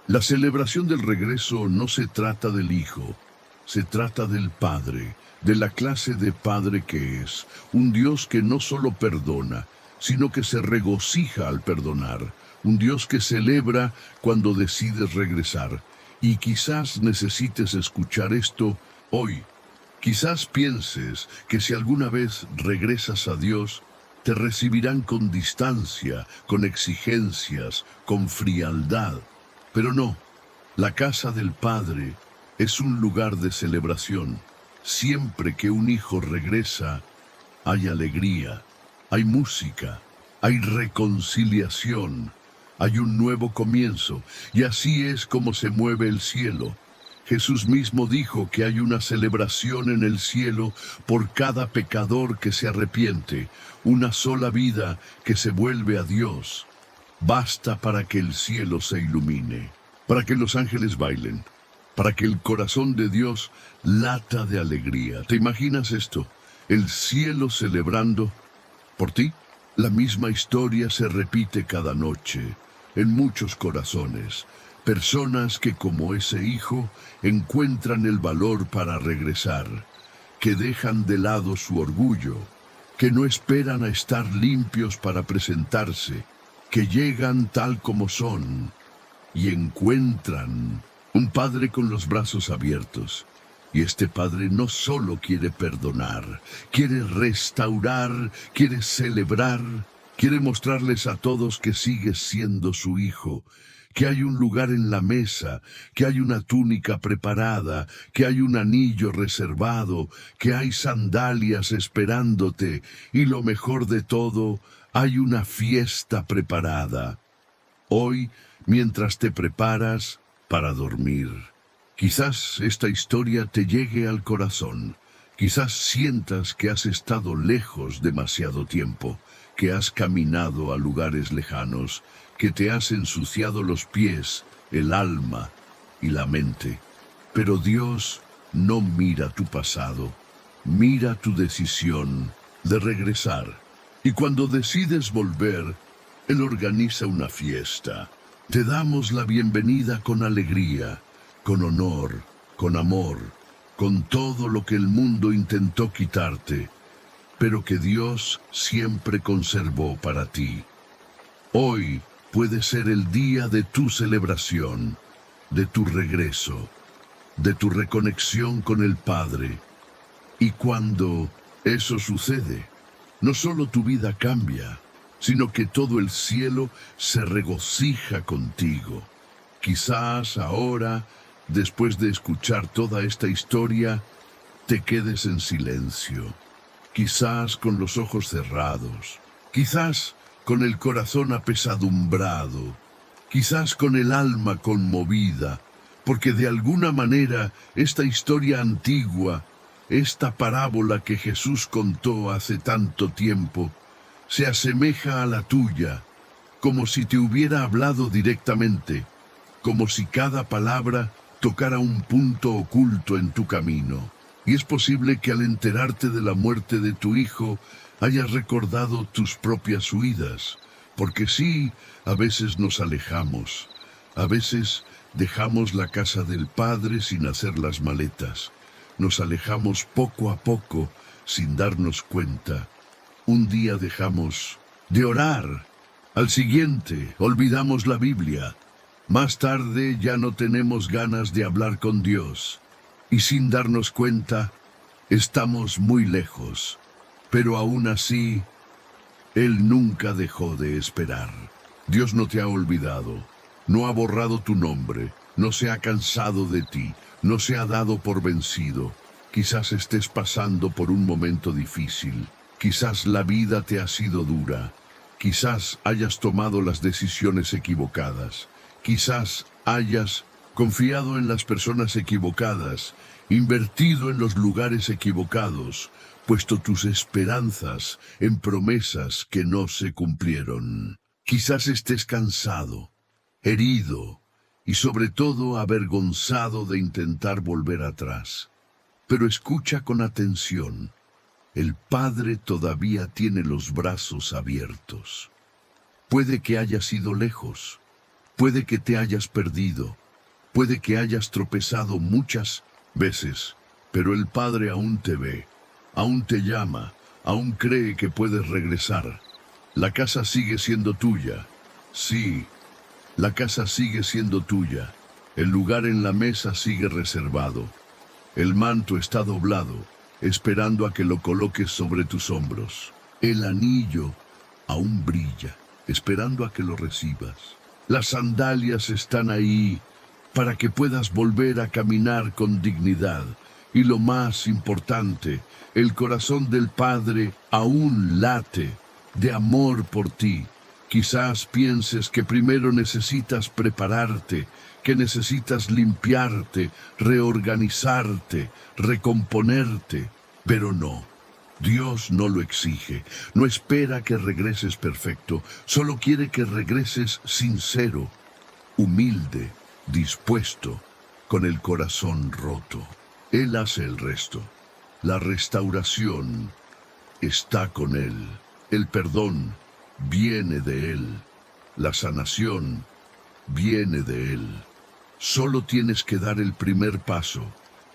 La celebración del regreso no se trata del Hijo, se trata del Padre, de la clase de Padre que es, un Dios que no solo perdona, sino que se regocija al perdonar, un Dios que celebra cuando decides regresar. Y quizás necesites escuchar esto hoy. Quizás pienses que si alguna vez regresas a Dios, te recibirán con distancia, con exigencias, con frialdad. Pero no, la casa del Padre es un lugar de celebración. Siempre que un hijo regresa, hay alegría, hay música, hay reconciliación, hay un nuevo comienzo, y así es como se mueve el cielo. Jesús mismo dijo que hay una celebración en el cielo por cada pecador que se arrepiente, una sola vida que se vuelve a Dios. Basta para que el cielo se ilumine, para que los ángeles bailen, para que el corazón de Dios lata de alegría. ¿Te imaginas esto? El cielo celebrando por ti. La misma historia se repite cada noche, en muchos corazones. Personas que, como ese hijo, encuentran el valor para regresar, que dejan de lado su orgullo, que no esperan a estar limpios para presentarse, que llegan tal como son y encuentran un Padre con los brazos abiertos. Y este Padre no solo quiere perdonar, quiere restaurar, quiere celebrar, quiere mostrarles a todos que sigues siendo su hijo, que hay un lugar en la mesa, que hay una túnica preparada, que hay un anillo reservado, que hay sandalias esperándote, y lo mejor de todo, hay una fiesta preparada. Hoy, mientras te preparas para dormir, quizás esta historia te llegue al corazón, quizás sientas que has estado lejos demasiado tiempo, que has caminado a lugares lejanos, que te has ensuciado los pies, el alma y la mente. Pero Dios no mira tu pasado, mira tu decisión de regresar. Y cuando decides volver, Él organiza una fiesta. Te damos la bienvenida con alegría, con honor, con amor, con todo lo que el mundo intentó quitarte, pero que Dios siempre conservó para ti. Hoy puede ser el día de tu celebración, de tu regreso, de tu reconexión con el Padre. Y cuando eso sucede, no solo tu vida cambia, sino que todo el cielo se regocija contigo. Quizás ahora, después de escuchar toda esta historia, te quedes en silencio. Quizás con los ojos cerrados. Quizás con el corazón apesadumbrado, quizás con el alma conmovida, porque de alguna manera esta historia antigua, esta parábola que Jesús contó hace tanto tiempo, se asemeja a la tuya, como si te hubiera hablado directamente, como si cada palabra tocara un punto oculto en tu camino. Y es posible que al enterarte de la muerte de tu hijo, hayas recordado tus propias huidas, porque sí, a veces nos alejamos, a veces dejamos la casa del Padre sin hacer las maletas, nos alejamos poco a poco sin darnos cuenta. Un día dejamos de orar, al siguiente olvidamos la Biblia, más tarde ya no tenemos ganas de hablar con Dios, y sin darnos cuenta, estamos muy lejos. Pero aún así, Él nunca dejó de esperar. Dios no te ha olvidado, no ha borrado tu nombre, no se ha cansado de ti, no se ha dado por vencido. Quizás estés pasando por un momento difícil, quizás la vida te ha sido dura, quizás hayas tomado las decisiones equivocadas, quizás hayas confiado en las personas equivocadas, invertido en los lugares equivocados, puesto tus esperanzas en promesas que no se cumplieron. Quizás estés cansado, herido y sobre todo avergonzado de intentar volver atrás. Pero escucha con atención. El Padre todavía tiene los brazos abiertos. Puede que hayas ido lejos, puede que te hayas perdido, puede que hayas tropezado muchas veces, pero el Padre aún te ve, aún te llama, aún cree que puedes regresar. La casa sigue siendo tuya. Sí, la casa sigue siendo tuya. El lugar en la mesa sigue reservado. El manto está doblado, esperando a que lo coloques sobre tus hombros. El anillo aún brilla, esperando a que lo recibas. Las sandalias están ahí para que puedas volver a caminar con dignidad. Y lo más importante, el corazón del Padre aún late de amor por ti. Quizás pienses que primero necesitas prepararte, que necesitas limpiarte, reorganizarte, recomponerte, pero no. Dios no lo exige, no espera que regreses perfecto, solo quiere que regreses sincero, humilde, dispuesto, con el corazón roto. Él hace el resto. La restauración está con Él. El perdón viene de Él. La sanación viene de Él. Solo tienes que dar el primer paso,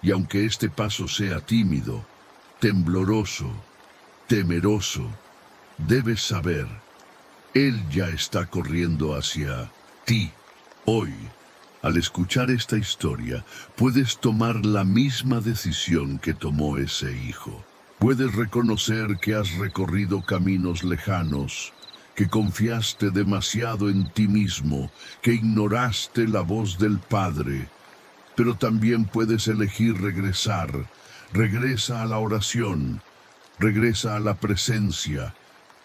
y aunque este paso sea tímido, tembloroso, temeroso, debes saber, Él ya está corriendo hacia ti. Hoy, al escuchar esta historia, puedes tomar la misma decisión que tomó ese hijo. Puedes reconocer que has recorrido caminos lejanos, que confiaste demasiado en ti mismo, que ignoraste la voz del Padre, pero también puedes elegir regresar. Regresa a la oración, regresa a la presencia,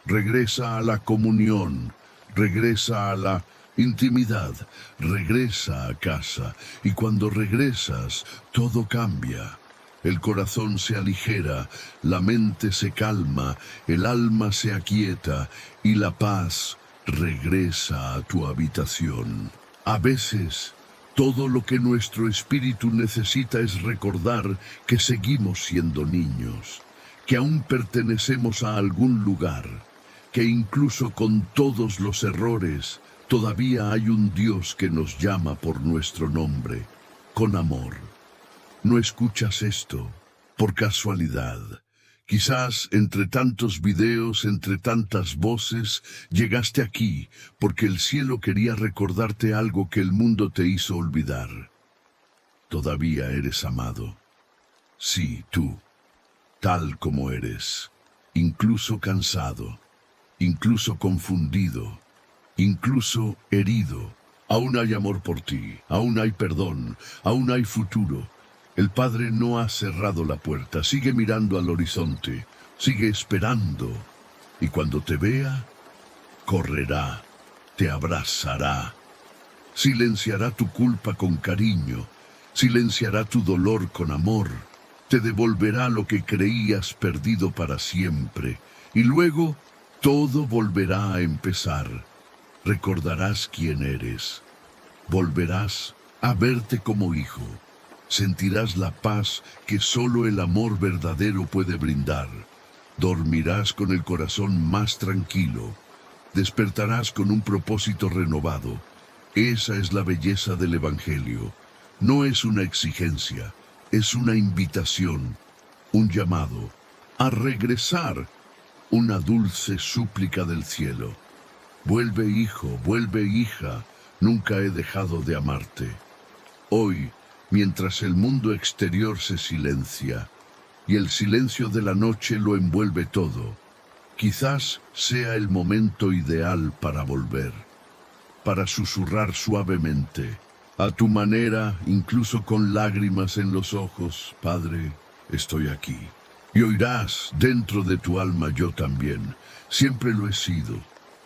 regresa a la comunión, regresa a la intimidad, regresa a casa, y cuando regresas, todo cambia. El corazón se aligera, la mente se calma, el alma se aquieta y la paz regresa a tu habitación. A veces, todo lo que nuestro espíritu necesita es recordar que seguimos siendo niños, que aún pertenecemos a algún lugar, que incluso con todos los errores, todavía hay un Dios que nos llama por nuestro nombre, con amor. ¿No escuchas esto por casualidad? Quizás entre tantos videos, entre tantas voces, llegaste aquí porque el cielo quería recordarte algo que el mundo te hizo olvidar. Todavía eres amado. Sí, tú, tal como eres, incluso cansado, incluso confundido, incluso herido. Aún hay amor por ti, aún hay perdón, aún hay futuro. El Padre no ha cerrado la puerta, sigue mirando al horizonte, sigue esperando, y cuando te vea, correrá, te abrazará, silenciará tu culpa con cariño, silenciará tu dolor con amor, te devolverá lo que creías perdido para siempre, y luego todo volverá a empezar. Recordarás quién eres, volverás a verte como hijo. Sentirás la paz que solo el amor verdadero puede brindar. Dormirás con el corazón más tranquilo. Despertarás con un propósito renovado. Esa es la belleza del Evangelio. No es una exigencia, es una invitación, un llamado a regresar, una dulce súplica del cielo. Vuelve, hijo, vuelve, hija, nunca he dejado de amarte. Hoy, mientras el mundo exterior se silencia y el silencio de la noche lo envuelve todo, quizás sea el momento ideal para volver, para susurrar suavemente, a tu manera, incluso con lágrimas en los ojos: Padre, estoy aquí. Y oirás dentro de tu alma: yo también, siempre lo he sido.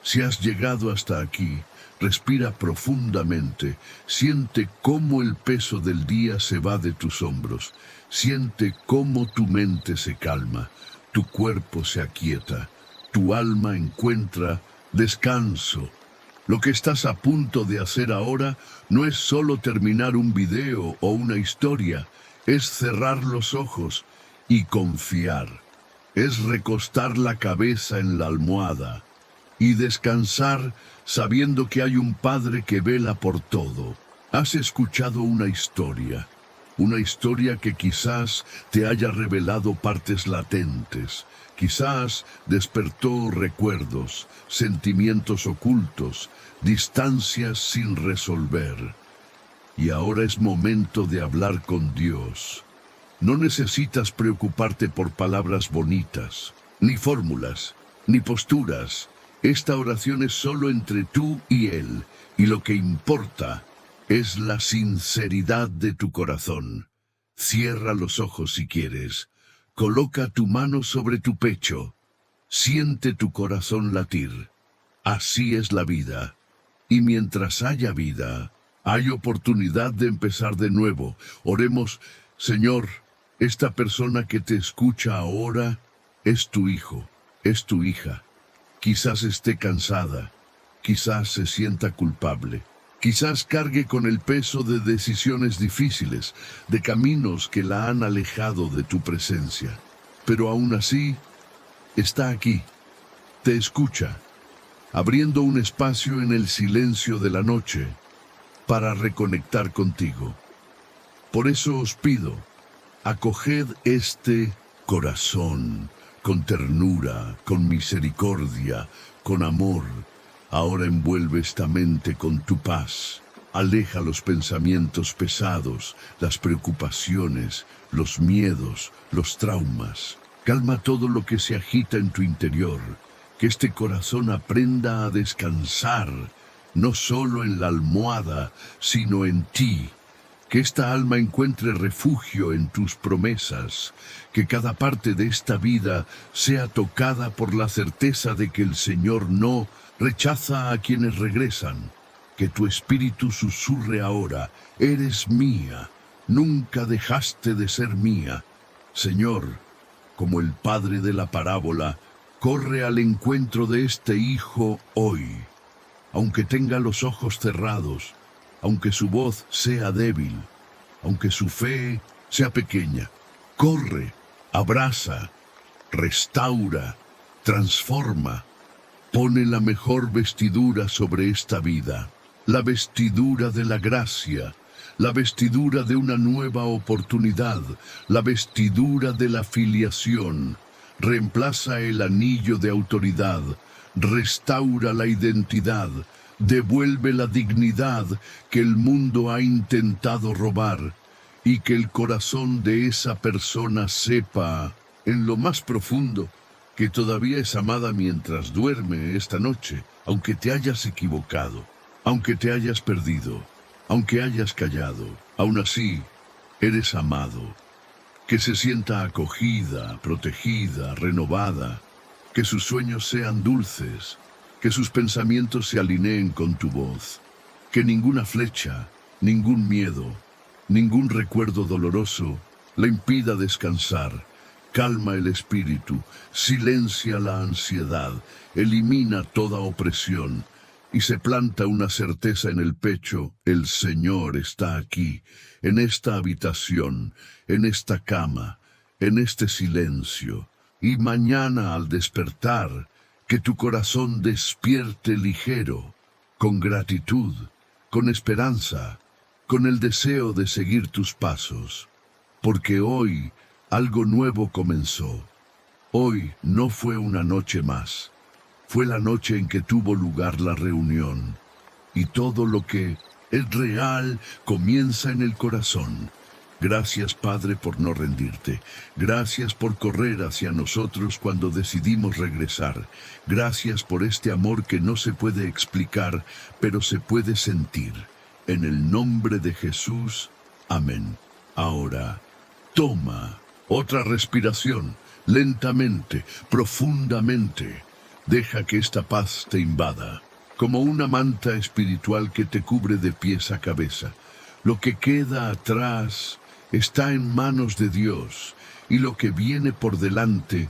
Si has llegado hasta aquí, Respira profundamente. Siente cómo el peso del día se va de tus hombros. Siente cómo tu mente se calma, tu cuerpo se aquieta, tu alma encuentra descanso. Lo que estás a punto de hacer ahora no es solo terminar un video o una historia, es cerrar los ojos y confiar. Es recostar la cabeza en la almohada y descansar sabiendo que hay un Padre que vela por todo. Has escuchado una historia que quizás te haya revelado partes latentes, quizás despertó recuerdos, sentimientos ocultos, distancias sin resolver. Y ahora es momento de hablar con Dios. No necesitas preocuparte por palabras bonitas, ni fórmulas, ni posturas. Esta oración es solo entre tú y Él, y lo que importa es la sinceridad de tu corazón. Cierra los ojos si quieres. Coloca tu mano sobre tu pecho. Siente tu corazón latir. Así es la vida. Y mientras haya vida, hay oportunidad de empezar de nuevo. Oremos, Señor, esta persona que te escucha ahora es tu hijo, es tu hija. Quizás esté cansada, quizás se sienta culpable. Quizás cargue con el peso de decisiones difíciles, de caminos que la han alejado de tu presencia. Pero aún así, está aquí, te escucha, abriendo un espacio en el silencio de la noche para reconectar contigo. Por eso os pido, acoged este corazón con ternura, con misericordia, con amor. Ahora envuelve esta mente con tu paz. Aleja los pensamientos pesados, las preocupaciones, los miedos, los traumas. Calma todo lo que se agita en tu interior. Que este corazón aprenda a descansar, no solo en la almohada, sino en ti. Que esta alma encuentre refugio en tus promesas. Que cada parte de esta vida sea tocada por la certeza de que el Señor no rechaza a quienes regresan. Que tu espíritu susurre ahora, eres mía, nunca dejaste de ser mía. Señor, como el padre de la parábola, corre al encuentro de este hijo hoy. Aunque tenga los ojos cerrados, aunque su voz sea débil, aunque su fe sea pequeña, corre, abraza, restaura, transforma. Pone la mejor vestidura sobre esta vida, la vestidura de la gracia, la vestidura de una nueva oportunidad, la vestidura de la filiación. Reemplaza el anillo de autoridad, restaura la identidad, devuelve la dignidad que el mundo ha intentado robar y que el corazón de esa persona sepa en lo más profundo que todavía es amada mientras duerme esta noche, aunque te hayas equivocado, aunque te hayas perdido, aunque hayas callado, aún así eres amado. Que se sienta acogida, protegida, renovada, que sus sueños sean dulces, que sus pensamientos se alineen con tu voz, que ninguna flecha, ningún miedo, ningún recuerdo doloroso le impida descansar. Calma el espíritu, silencia la ansiedad, elimina toda opresión y se planta una certeza en el pecho: el Señor está aquí, en esta habitación, en esta cama, en este silencio. Y mañana al despertar, que tu corazón despierte ligero, con gratitud, con esperanza, con el deseo de seguir tus pasos, porque hoy algo nuevo comenzó. Hoy no fue una noche más, fue la noche en que tuvo lugar la reunión, y todo lo que es real comienza en el corazón. Gracias, Padre, por no rendirte. Gracias por correr hacia nosotros cuando decidimos regresar. Gracias por este amor que no se puede explicar, pero se puede sentir. En el nombre de Jesús, amén. Ahora, toma otra respiración, lentamente, profundamente. Deja que esta paz te invada. como una manta espiritual que te cubre de pies a cabeza. Lo que queda atrás está en manos de Dios, y lo que viene por delante,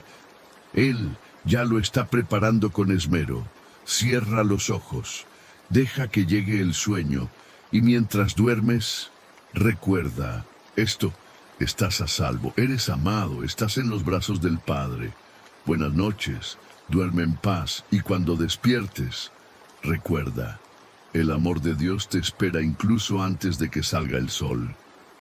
Él ya lo está preparando con esmero. Cierra los ojos, deja que llegue el sueño, y mientras duermes, recuerda esto: estás a salvo, eres amado, estás en los brazos del Padre. Buenas noches, duerme en paz, y cuando despiertes, recuerda, el amor de Dios te espera incluso antes de que salga el sol.